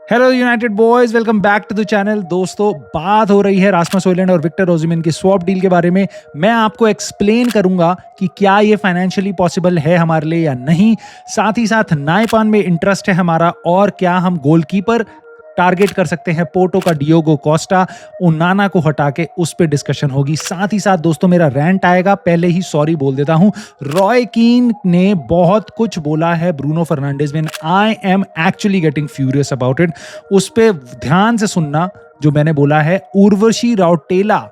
Hello United boys, welcome back to the channel. दोस्तों, बात हो रही है रास्मस हॉयलैंड और विक्टर ओसिमन की स्वैप डील के बारे में। मैं आपको एक्सप्लेन करूंगा कि क्या ये फाइनेंशियली पॉसिबल है हमारे लिए या नहीं। साथ ही साथ नाइपान में इंटरेस्ट है हमारा, और क्या हम गोलकीपर टारगेट कर सकते हैं पोर्टो का डियोगो कोस्टा, ओनाना को हटा के उस पर डिस्कशन होगी। साथ ही साथ दोस्तों मेरा रैंट आएगा। पहले ही सॉरी बोल देता हूं, रॉय कीन ने बहुत कुछ बोला है ब्रूनो फर्नांडिस में। I am actually getting furious about it. उस पर ध्यान से सुनना जो मैंने बोला है। उर्वशी राउटेला,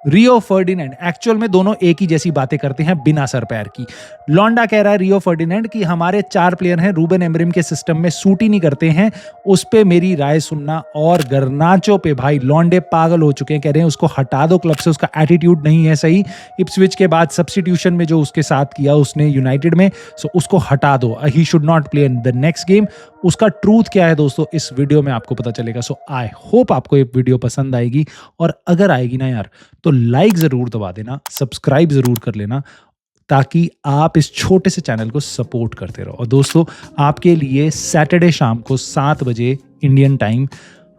रियो फर्डिनेंड, एक्चुअल में दोनों एक ही जैसी बातें करते हैं बिना सर पैर की। लॉन्डा कह रहा है रियो फर्डिनेंड कि हमारे 4 प्लेयर हैं, रूबन एमरिम के सिस्टम में सूट ही नहीं करते हैं। उस पे मेरी राय सुनना। और गर्नाचो पे भाई लॉन्डे पागल हो चुके हैं, कह रहे हैं उसको हटा दो क्लब से, उसका एटीट्यूड नहीं है सही। इप्सविच के बाद सब्स्टिट्यूशन में जो उसके साथ किया उसने यूनाइटेड में, सो उसको हटा दो। He should not play in the next game. उसका ट्रूथ क्या है दोस्तों, इस वीडियो में आपको पता चलेगा। सो आई होप आपको ये वीडियो पसंद आएगी, और अगर आएगी ना यार तो लाइक जरूर दबा देना, सब्सक्राइब जरूर कर लेना, ताकि आप इस छोटे से चैनल को सपोर्ट करते रहो। और दोस्तों, आपके लिए सैटरडे शाम को 7 बजे इंडियन टाइम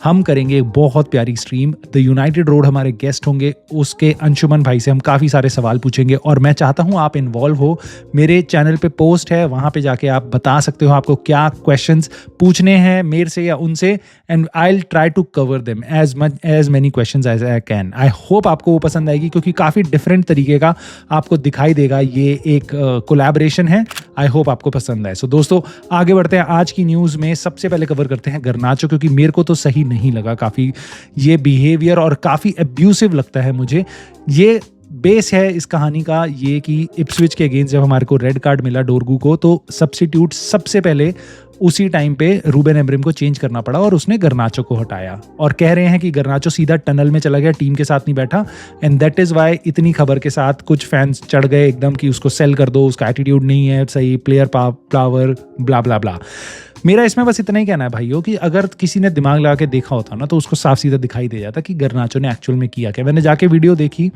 हम करेंगे एक बहुत प्यारी स्ट्रीम। द यूनाइटेड रोड हमारे गेस्ट होंगे, उसके अंशुमन भाई से हम काफ़ी सारे सवाल पूछेंगे, और मैं चाहता हूं आप इन्वॉल्व हो। मेरे चैनल पे पोस्ट है, वहां पे जाके आप बता सकते हो आपको क्या क्वेश्चंस पूछने हैं मेरे से या उनसे, and I will try to cover them as many questions as I can. I hope आपको वो पसंद आएगी, क्योंकि काफ़ी डिफरेंट तरीके का आपको दिखाई देगा। ये एक कोलैबोरेशन है। आई होप आपको पसंद आए। सो दोस्तों, आगे बढ़ते हैं। आज की न्यूज़ में सबसे पहले कवर करते हैं गर्नाचो, क्योंकि मेरे को तो सही नहीं लगा काफ़ी ये बिहेवियर, और काफ़ी अब्यूसिव लगता है मुझे। ये बेस है इस कहानी का ये कि इप्सविच के अगेंस्ट जब हमारे को रेड कार्ड मिला डोरगू को, तो सब्स्टिट्यूट सबसे पहले उसी टाइम पे रूबन एमरिम को चेंज करना पड़ा, और उसने गर्नाचो को हटाया। और कह रहे हैं कि गर्नाचो सीधा टनल में चला गया, टीम के साथ नहीं बैठा, एंड दैट इज़ वाई इतनी खबर के साथ कुछ फैंस चढ़ गए एकदम कि उसको सेल कर दो, उसका एटीट्यूड नहीं है सही, प्लेयर पावर ब्ला ब्ला ब्ला। मेरा इसमें बस इतना ही कहना है भाइयों कि अगर किसी ने दिमाग लगा के देखा होता ना, तो उसको साफ सीधा दिखाई दे जाता कि गर्नाचो ने एक्चुअल में किया क्या। मैंने जाके वीडियो देखी,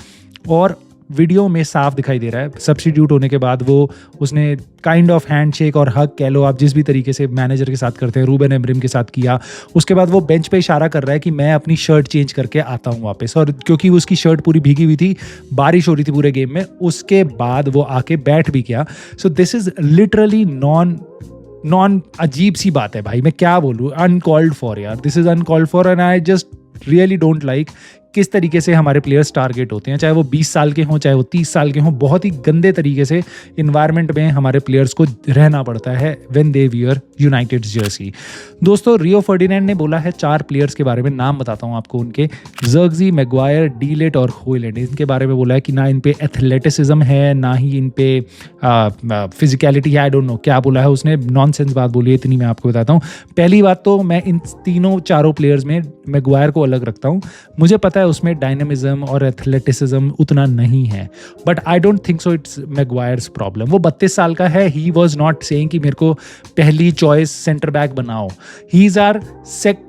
और वीडियो में साफ दिखाई दे रहा है सब्स्टिट्यूट होने के बाद वो उसने काइंड ऑफ हैंडशेक और हग कह लो आप, जिस भी तरीके से मैनेजर के साथ करते हैं, रूबन एमरिम के साथ किया। उसके बाद वो बेंच पे इशारा कर रहा है कि मैं अपनी शर्ट चेंज करके आता हूँ वापस, और क्योंकि उसकी शर्ट पूरी भीगी हुई थी, बारिश हो रही थी पूरे गेम में, उसके बाद वो आके बैठ भी गया। So this is literally non अजीब सी बात है भाई, मैं क्या बोलूँ, अनकॉल्ड फॉर यार, this is uncalled for, and I just really don't like किस तरीके से हमारे प्लेयर्स टारगेट होते हैं, चाहे वो 20 साल के हों, चाहे वो 30 साल के हों। बहुत ही गंदे तरीके से इन्वायरमेंट में हमारे प्लेयर्स को रहना पड़ता है when they wear United Jersey. दोस्तों, रियो फर्डिनेंड ने बोला है 4 प्लेयर्स के बारे में, नाम बताता हूँ आपको उनके, ज़र्गजी, मैग्वायर, डीलेट और हॉयलैंड। इनके बारे में बोला है कि ना इन पे एथलेटिसिज्म है, ना ही इन पे फिजिकलिटी है। आई डोंट नो क्या बोला है उसने, नॉनसेंस बात बोली है, इतनी मैं आपको बताता हूँ। पहली बात तो मैं इन चारों प्लेयर्स में मैग्वायर को अलग रखता हूँ। मुझे पता है उसमें डायनामिज्म और एथलेटिसिज्म उतना नहीं है, but I don't think so it's Maguire's problem. वो 32 साल का है। ही वॉज नॉट सेइंग कि मेरे को पहली चॉइस सेंटर बैक बनाओ। He is our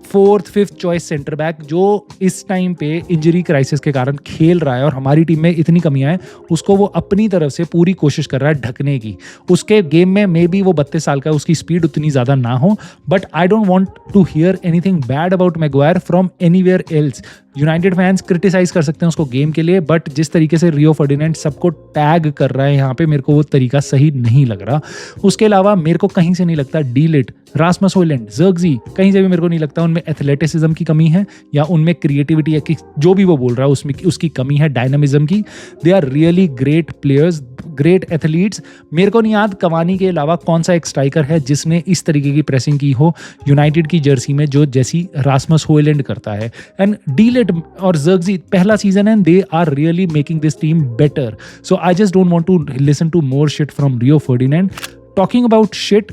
4th 5th choice centre back, जो इस टाइम पे इंजरी क्राइसिस के कारण खेल रहा है, और हमारी टीम में इतनी कमियां हैं, उसको वो अपनी तरफ से पूरी कोशिश कर रहा है ढकने की। उसके गेम में मे बी वो 32 साल का, उसकी स्पीड उतनी ज़्यादा ना हो, but I don't want to hear anything bad about Maguire from anywhere else. United fans criticise कर सकते हैं उसको गेम के लिए, बट जिस तरीके से रियो फर्डिनेंड सबको टैग कर रहा है यहाँ पे, मेरे को वो तरीका सही नहीं लग रहा। उसके अलावा मेरे को कहीं से नहीं लगता डीलिट, रास्मस हॉयलैंड, ज़र्गजी, कहीं से भी मेरे को नहीं लगता उनमें एथलेटिसिज्म की कमी है, या उनमें क्रिएटिविटी या जो भी वो बोल रहा है उसमें उसकी कमी है, डायनामिज्म की। They are really great players, great athletes. मेरे को नहीं याद कवानी के अलावा कौन सा एक स्ट्राइकर है जिसने इस तरीके की प्रेसिंग की हो यूनाइटेड की जर्सी में, जो जैसी रास्मस हॉयलैंड करता है। एंड डीलेट और ज़र्गजी पहला सीजन है, they are really making this team better. So I just don't want to listen to more shit from Rio Ferdinand. Talking about shit,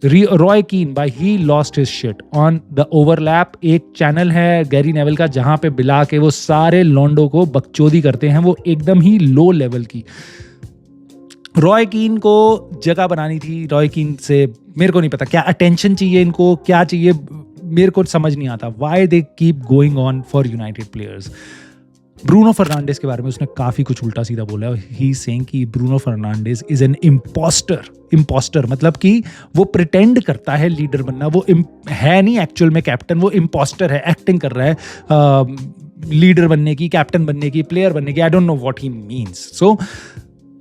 Roy Keane भाई, he lost his shit on the overlap. एक channel है Gary Neville का जहां पे बिला के वो सारे लॉन्डो को बकचोदी करते हैं, वो एकदम ही लो लेवल की। रॉय कीन को जगह बनानी थी। रॉय कीन से मेरे को नहीं पता क्या अटेंशन चाहिए इनको, क्या चाहिए, मेरे को समझ नहीं आता। Why they keep going on for United players. Bruno Fernandes के बारे में उसने काफ़ी कुछ उल्टा सीधा बोला है। ही सेइंग कि Bruno Fernandes is an imposter मतलब कि वो प्रिटेंड करता है लीडर बनना, वो है नहीं एक्चुअल में कैप्टन, वो इम्पोस्टर है, एक्टिंग कर रहा है लीडर बनने की, कैप्टन बनने की, प्लेयर बनने की। I don't know what he means. So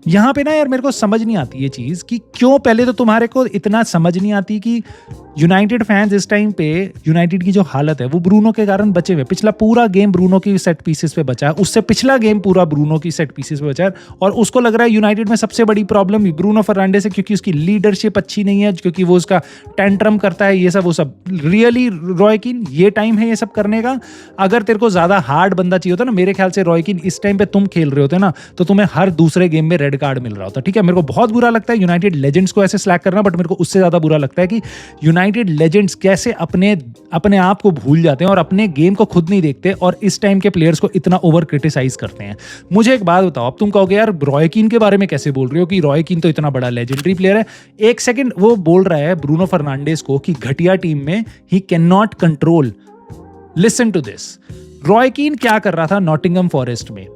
यहाँ पे ना यार मेरे को समझ नहीं आती ये चीज़ कि क्यों, पहले तो तुम्हारे को इतना समझ नहीं आती कि यूनाइटेड फैंस इस टाइम पे यूनाइटेड की जो हालत है वो ब्रूनो के कारण बचे हुए। पिछला पूरा गेम ब्रूनो की सेट पीसेस पे बचा है, उससे पिछला गेम पूरा ब्रूनो की सेट पीसेस पे बचा है, और उसको लग रहा है यूनाइटेड में सबसे बड़ी प्रॉब्लम भी ब्रूनो फर्नांडिस है, क्योंकि उसकी लीडरशिप अच्छी नहीं है, क्योंकि वो उसका टेंट्रम करता है, ये सब वो सब। रियली रॉय कीन, ये टाइम है ये सब करने का? अगर तेरे को ज़्यादा हार्ड बंदा चाहिए होता ना, मेरे ख्याल से रॉय कीन इस टाइम पे तुम खेल रहे होते ना तो तुम्हें हर दूसरे गेम में रेड कार्ड मिल रहा होता। ठीक है, मेरे को बहुत बुरा लगता है यूनाइटेड लेजेंड्स को ऐसे स्लैक करना, बट मेरे को उससे ज़्यादा बुरा लगता है कि यूनाइटेड लेजेंड्स कैसे अपने आप को भूल जाते हैं और अपने गेम को खुद नहीं देखते और इस टाइम के प्लेयर्स को इतना ओवर क्रिटिसाइज करते हैं। मुझे एक बात बताओ, अब तुम कहोगे यार रॉय कीन के बारे में कैसे बोल रहे हो कि रॉय कीन तो इतना बड़ा लेजेंडरी प्लेयर है। एक सेकंड, वो बोल रहा है ब्रूनो फर्नांडिस को कि घटिया टीम में he can not control. Listen to this, Roy Keane क्या कर रहा था नॉटिंघम फॉरेस्ट में?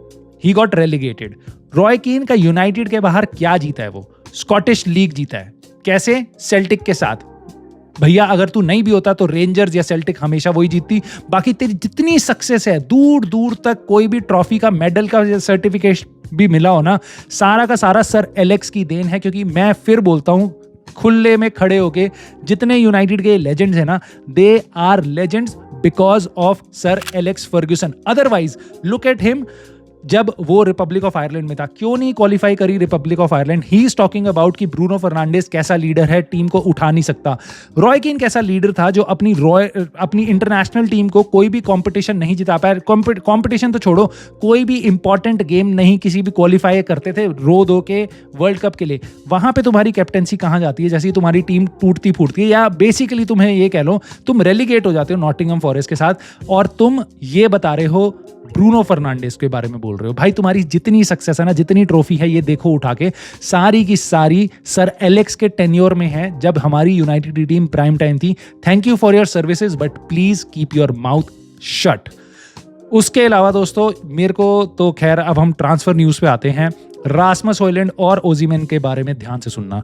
He got relegated. रॉय कीन का यूनाइटेड के बाहर क्या जीता है? वो स्कॉटिश लीग जीता है। कैसे? सेल्टिक के साथ। भैया अगर तू नहीं भी होता तो रेंजर्स या सेल्टिक हमेशा वही जीतती। बाकी तेरी जितनी सक्सेस है, दूर दूर तक कोई भी ट्रॉफी का, मेडल का सर्टिफिकेट भी मिला हो ना, सारा का सारा सर एलेक्स की देन है। क्योंकि मैं फिर बोलता हूं खुले में खड़े होके, जितने यूनाइटेड के लेजेंड्स हैं ना, they are legends because of Sir Alex Ferguson. Otherwise look at him, जब वो रिपब्लिक ऑफ आयरलैंड में था, क्यों नहीं क्वालिफाई करी Republic of Ireland? He is talking about कि ब्रूनो फर्नांडिस कैसा लीडर है, टीम को उठा नहीं सकता। रॉय कीन कैसा लीडर था जो अपनी इंटरनेशनल टीम को कोई भी कंपटीशन नहीं जिता पाया। कंपटीशन तो छोड़ो, कोई भी इंपॉर्टेंट गेम नहीं किसी भी क्वालिफाई करते थे रो दो के वर्ल्ड कप के लिए। वहां पे तुम्हारी कैप्टेंसी कहाँ जाती है? जैसे तुम्हारी टीम टूटती फूटती है, या बेसिकली तुम्हें ये कह लो तुम रेलीगेट हो जाते हो नॉटिंघम फॉरेस्ट के साथ, और तुम ये बता रहे हो ब्रूनो फर्नांडिस के बारे में बोल रहे हो। भाई तुम्हारी जितनी सक्सेस है ना, जितनी ट्रॉफी है, ये देखो उठा के, सारी की सारी सर एलेक्स के टेन्योर में है, जब हमारी यूनाइटेड की टीम प्राइम टाइम थी। Thank you for your services but please keep your mouth shut. उसके अलावा दोस्तों मेरे को तो खैर, अब हम ट्रांसफर न्यूज पे आते हैं। रासमस हॉयलैंड और ओजीमेन के बारे में ध्यान से सुनना।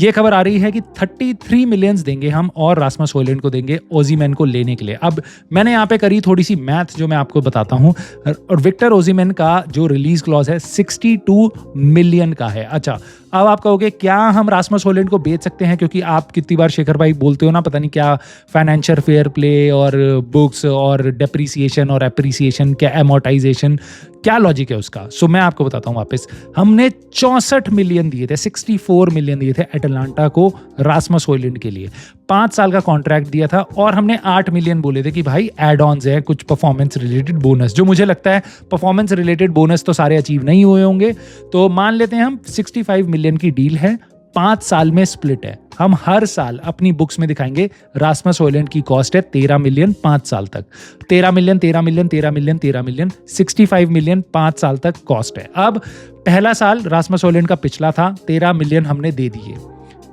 ये खबर आ रही है कि 33 मिलियंस देंगे हम और रासमस हॉयलैंड को देंगे ओजीमेन को लेने के लिए। अब मैंने यहाँ पे करी थोड़ी सी मैथ जो मैं आपको बताता हूँ, और विक्टर ओजीमेन का जो रिलीज क्लॉज है 62 मिलियन का है। अच्छा, अब आप कहोगे क्या हम रासमस हॉयलैंड को बेच सकते हैं? क्योंकि आप कितनी बार शेखर भाई बोलते हो ना, पता नहीं क्या फाइनेंशियल फेयर प्ले और बुक्स और डेप्रिसिएशन और एप्रिसिएशन, क्या एमोर्टाइजेशन, क्या लॉजिक है उसका? सो मैं आपको बताता हूँ वापस। हमने 64 मिलियन दिए थे, 64 मिलियन दिए थे एटलांटा को रासमस हॉयलैंड के लिए। 5 साल का कॉन्ट्रैक्ट दिया था, और हमने 8 मिलियन बोले थे कि भाई एड ऑन्स है, कुछ परफॉर्मेंस रिलेटेड बोनस, जो मुझे लगता है परफॉर्मेंस रिलेटेड बोनस तो सारे अचीव नहीं हुए होंगे। तो मान लेते हैं हम 65 मिलियन की डील है, 5 साल में स्प्लिट है। हम हर साल अपनी बुक्स में दिखाएंगे रासमस हॉयलैंड की कॉस्ट है 13 मिलियन 5 साल तक। 13 million 13 million 13 million 13 million 65 million 5 साल तक कॉस्ट है। अब पहला साल रासमस हॉयलैंड का पिछला था, 13 मिलियन हमने दे दिए।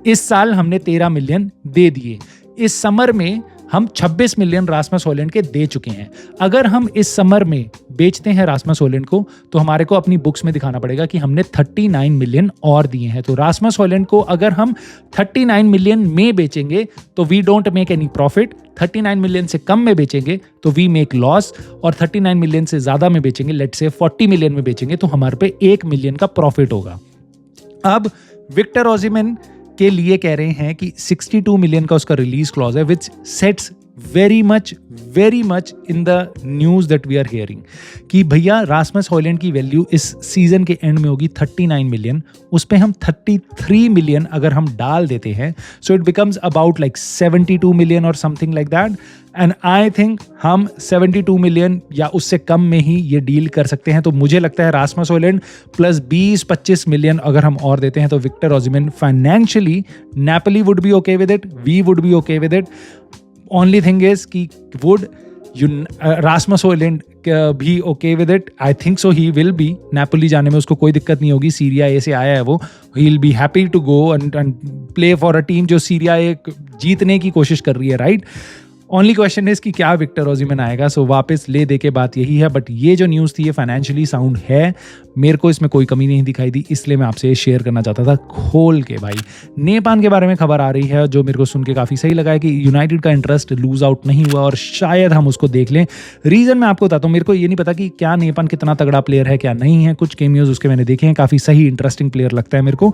इस साल हमने 13 मिलियन दे दिए। इस समर में हम 26 मिलियन रासमस हॉयलैंड के दे चुके हैं। अगर हम इस समर में बेचते हैं रासमस हॉयलैंड को, तो हमारे को अपनी बुक्स में दिखाना पड़ेगा कि हमने 39 मिलियन और दिए हैं। तो रासमस हॉयलैंड को अगर हम 39 मिलियन में बेचेंगे तो we don't make any profit. 39 million से कम में बेचेंगे तो वी मेक लॉस, और 39 मिलियन से ज्यादा में बेचेंगे, लेट्स से 40 मिलियन में बेचेंगे, तो हमारे पे 1 मिलियन का प्रॉफिट होगा। अब विक्टर ओजीमेन के लिए कह रहे हैं कि 62 मिलियन का उसका रिलीज क्लॉज है, which sets very much in the news that we are hearing कि भैया रासमस हॉयलैंड की वैल्यू इस सीजन के एंड में होगी 39 मिलियन। उस पे हम 33 मिलियन अगर हम डाल देते हैं, so it becomes about like 72 million और something like that. And I think हम 72 मिलियन या उससे कम में ही ये डील कर सकते हैं। तो मुझे लगता है रासमस हॉयलैंड प्लस 20-25 मिलियन अगर हम और देते हैं तो Victor Osimhen financially, Napoli would be okay with it, we would be okay with it. Only thing is कि वुड रासमस हॉयलैंड भी okay with it? I think so, he will be. Napoli जाने में उसको कोई दिक्कत नहीं होगी, Serie A से आया है वो, he will be happy to go and play for a team जो सीरिया ए जीतने की कोशिश कर रही है, राइट? ओनली क्वेश्चन इज कि क्या विक्टर ओसिमन आएगा। सो वापस ले दे के बात यही है, बट ये जो न्यूज़ थी ये फाइनेंशियली साउंड है, मेरे को इसमें कोई कमी नहीं दिखाई दी, इसलिए मैं आपसे शेयर करना चाहता था खोल के। भाई नेपान के बारे में खबर आ रही है जो मेरे को सुन के काफ़ी सही लगा है कि यूनाइटेड का इंटरेस्ट लूज आउट नहीं हुआ और शायद हम उसको देख लें। रीज़न मैं आपको बताता हूँ, मेरे को ये नहीं पता कि क्या नेपान कितना तगड़ा प्लेयर है क्या नहीं है, कुछ केमियोज उसके मैंने देखे हैं, काफ़ी सही इंटरेस्टिंग प्लेयर लगता है मेरे को।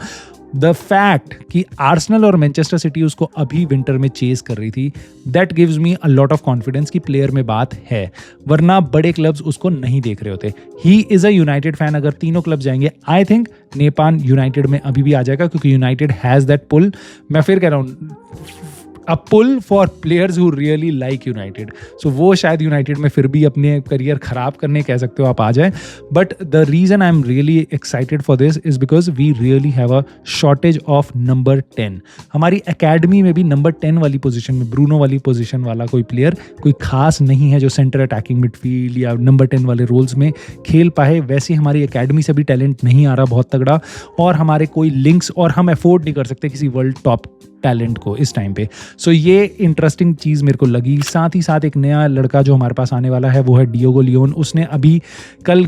द फैक्ट कि आर्सेनल और मैनचेस्टर सिटी उसको अभी विंटर में चेस कर रही थी, that gives me a lot of confidence कि प्लेयर में बात है, वरना बड़े क्लब्स उसको नहीं देख रहे होते। He is a United fan, अगर तीनों क्लब जाएंगे आई थिंक नेपान यूनाइटेड में अभी भी आ जाएगा, क्योंकि यूनाइटेड हैज दैट पुल। मैं फिर कह रहा हूँ, a pull for players who really like United. So वो शायद यूनाइटेड में फिर भी अपने करियर खराब करने कह सकते हो आप आ जाए, but the reason I am really excited for this is because we really have a shortage of number 10। हमारी एकेडमी में भी नंबर 10 वाली पोजीशन में, ब्रूनो वाली पोजीशन वाला कोई प्लेयर कोई खास नहीं है जो सेंटर अटैकिंग मिडफील्ड या नंबर 10 वाले रोल्स में खेल पाए। वैसे हमारी एकेडमी से भी टैलेंट नहीं आ रहा बहुत तगड़ा, और हमारे कोई लिंक्स, और हम अफोर्ड नहीं कर सकते किसी वर्ल्ड टॉप टैलेंट को इस टाइम पे। सो ये इंटरेस्टिंग चीज़ मेरे को लगी। साथ ही साथ एक नया लड़का जो हमारे पास आने वाला है वो है डियोगो लियोन। उसने अभी कल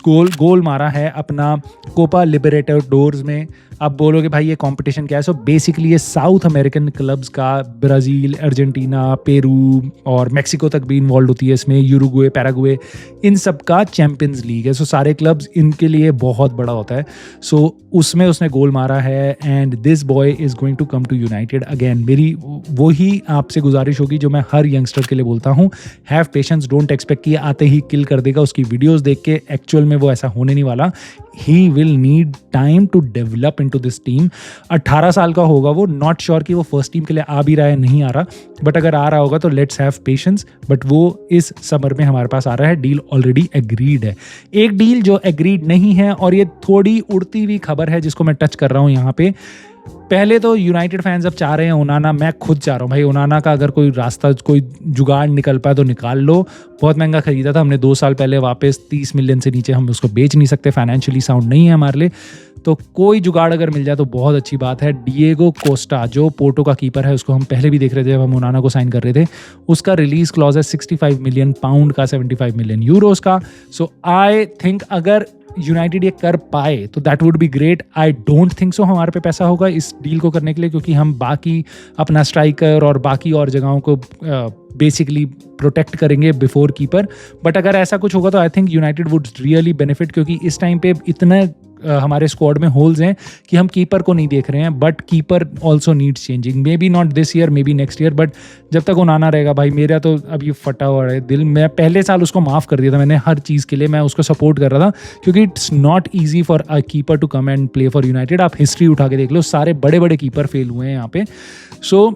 गोल मारा है अपना कोपा लिबरेटडोर्स में। आप बोलोगे भाई ये कंपटीशन क्या है? सो बेसिकली ये साउथ अमेरिकन क्लब्स का, ब्राज़ील, अर्जेंटीना, पेरू और मैक्सिको तक भी इन्वॉल्व होती है इसमें, यूरुग्वे, पैराग्वे, इन सब का चैंपियंस लीग है। सो सारे क्लब्स इनके लिए बहुत बड़ा होता है। सो उसमें उसने गोल मारा है and this boy is going to come to United again. मेरी वही आपसे गुजारिश होगी जो मैं हर यंगस्टर के लिए बोलता हूँ, हैव पेशेंस, डोंट एक्सपेक्ट कि आते ही किल कर देगा। उसकी वीडियोज़ देख के एक्चुअल में वो ऐसा होने नहीं वाला। He will need time to develop into this team. 18 साल का होगा वो, नॉट श्योर कि वो फर्स्ट टीम के लिए आ भी रहा है, नहीं आ रहा, बट अगर आ रहा होगा तो लेट्स हैव पेशेंस। बट वो इस समर में हमारे पास आ रहा है, डील ऑलरेडी एग्रीड है। एक डील जो एग्रीड नहीं है, और ये थोड़ी उड़ती हुई खबर है जिसको मैं टच कर रहा हूँ यहाँ पे। पहले तो यूनाइटेड फैंस अब चाह रहे हैं ओनाना, मैं खुद चाह रहा हूँ भाई ओनाना का अगर कोई रास्ता, कोई जुगाड़ निकल पाए तो निकाल लो। बहुत महंगा खरीदा था हमने 2 साल पहले, वापस 30 मिलियन से नीचे हम उसको बेच नहीं सकते, फाइनेंशियली साउंड नहीं है हमारे लिए। तो कोई जुगाड़ अगर मिल जाए तो बहुत अच्छी बात है। डिएगो कोस्टा जो पोर्टो का कीपर है, उसको हम पहले भी देख रहे थे जब हम ओनाना को साइन कर रहे थे, उसका रिलीज क्लॉज है 65 मिलियन पाउंड का, 75 मिलियन यूरोस का। सो आई थिंक अगर यूनाइटेड ये कर पाए तो that would be great. I don't think सो हमारे पे पैसा होगा इस डील को करने के लिए, क्योंकि हम बाकी अपना स्ट्राइकर और बाकी और जगहों को बेसिकली प्रोटेक्ट करेंगे बिफोर कीपर। बट अगर ऐसा कुछ होगा तो I think United would really benefit, क्योंकि इस टाइम पे इतने हमारे स्क्वाड में होल्स हैं कि हम कीपर को नहीं देख रहे हैं। But keeper also needs changing, may be not this year, may be next year, but जब तक ओनाना रहेगा भाई, मेरा तो अभी फटा हुआ है दिल। मैं पहले साल उसको माफ़ कर दिया था मैंने हर चीज़ के लिए, मैं उसको सपोर्ट कर रहा था, क्योंकि it's not easy for a keeper to come and play for United. आप हिस्ट्री उठा के देख लो, सारे बड़े बड़े कीपर फेल हुए हैं यहाँ पे। सो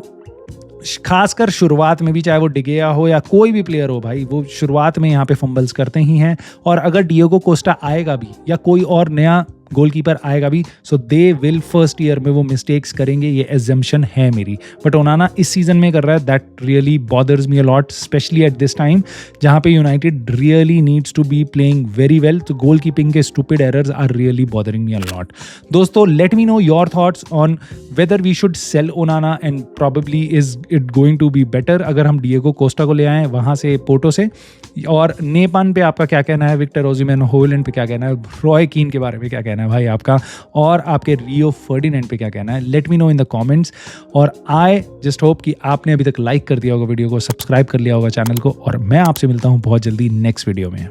खासकर शुरुआत में भी, चाहे वो डिगेया हो या कोई भी प्लेयर हो भाई, वो शुरुआत में यहाँ पे फंबल्स करते ही हैं। और अगर डिएगो कोस्टा आएगा भी या कोई और नया गोलकीपर आएगा भी, सो दे विल फर्स्ट ईयर में वो मिस्टेक्स करेंगे, ये एजम्पशन है मेरी। बट ओनाना इस सीजन में कर रहा है, that really bothers me a lot, specially at this time जहाँ पे United really needs to be playing very well. तो गोल कीपिंग के stupid errors are really bothering me a lot. दोस्तों, let me know your thoughts on whether we should sell Onana and probably is it going to be better अगर हम Diego Costa को ले आएँ वहाँ से, Porto से। और नेपान पे आपका क्या कहना है, विक्टर ओसिमन, होयलैंड पे क्या कहना है, रॉय कीन के बारे में क्या कहना है भाई आपका, और आपके रियो फर्डिनेंड पे क्या कहना है, late me no in the comments. और आई जस्ट होप कि आपने अभी तक लाइक कर दिया होगा वीडियो को, सब्सक्राइब कर लिया होगा चैनल को, और मैं आपसे मिलता हूँ बहुत जल्दी नेक्स्ट वीडियो में।